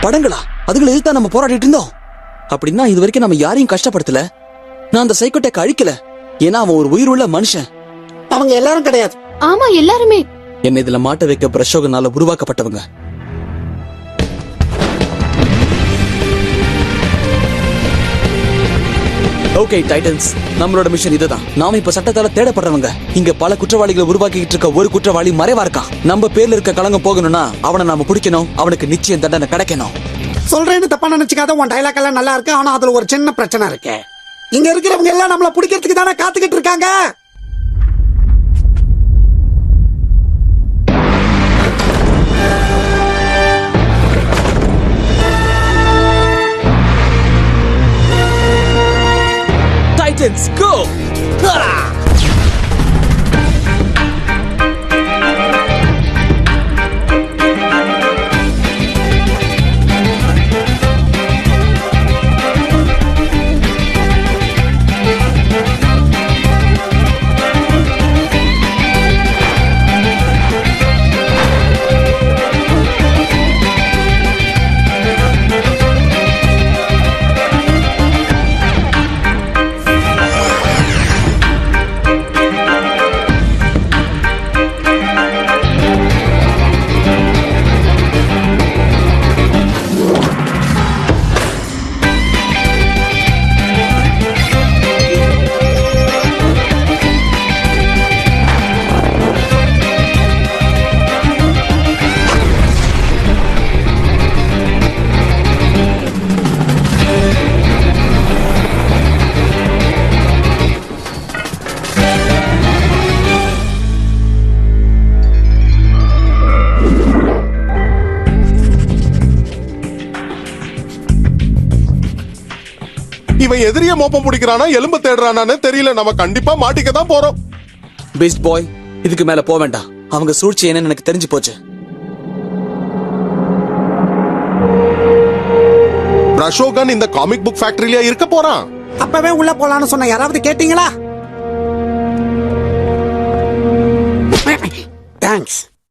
படங்களா? அதுகளை எதிர்த்தா நம்ம போராடிட்டு இருந்தோம். அப்படின்னா இது வரைக்கும் நம்ம யாரையும் கஷ்டப்படுத்தல. நான் அந்த சைக்கோடெக் அழிக்கல. ஏன்னா அவன் ஒரு உயிருள்ள மனுஷன். அவங்க எல்லாரும் கிடையாது. ஆமா, எல்லாருமே. என்ன இதுல மாட்ட வைக்க பிரஷோகனால உருவாக்கப்பட்டவங்க. ஓகே டைட்டன்ஸ், நம்மளோட மிஷன் இதுதான். நாம இப்ப சட்டத்தால தேடப்படுறவங்க. இங்க பல குற்றவாளிகளை உருவாக்கிட்டு இருக்க ஒரு குற்றவாளி மறைவா இருக்கான். நம்ம பேர்ல இருக்க களங்கம் போகணும்னா அவனை நாம பிடிக்கணும். அவனுக்கு நிச்சயம் தண்டனை கிடைக்கணும். சொல்றேன்னு தப்பா நினைச்சுக்காத. உன் டைலாக் எல்லாம் நல்லா இருக்கு. ஆனா அதுல ஒரு சின்ன பிரச்சனை இருக்கு. இங்க இருக்கிறவங்க எல்லாம் நம்மள பிடிக்கிறதுக்கு தானே காத்துக்கிட்டு இருக்காங்க. Titans, go! இவன் எதிரிய மோப்பம் பிடிக்கிறானா எலும்பு தேடுறானான்னு தெரியல. நம்ம கண்டிப்பா மாட்டிக்க தான் போறோம். பீஸ்ட் பாய், இதுக்கு மேல போக வேண்டாம். அவங்க சூழ்ச்சி என்னன்னு எனக்கு தெரிஞ்சு போச்சு. பிரஷோகன் இந்த காமிக் புக் ஃபேக்டரியில இருக்க போறான். அப்பவே உள்ள போலான்னு சொன்ன யாராவது கேட்டீங்களா? தேங்க்ஸ்.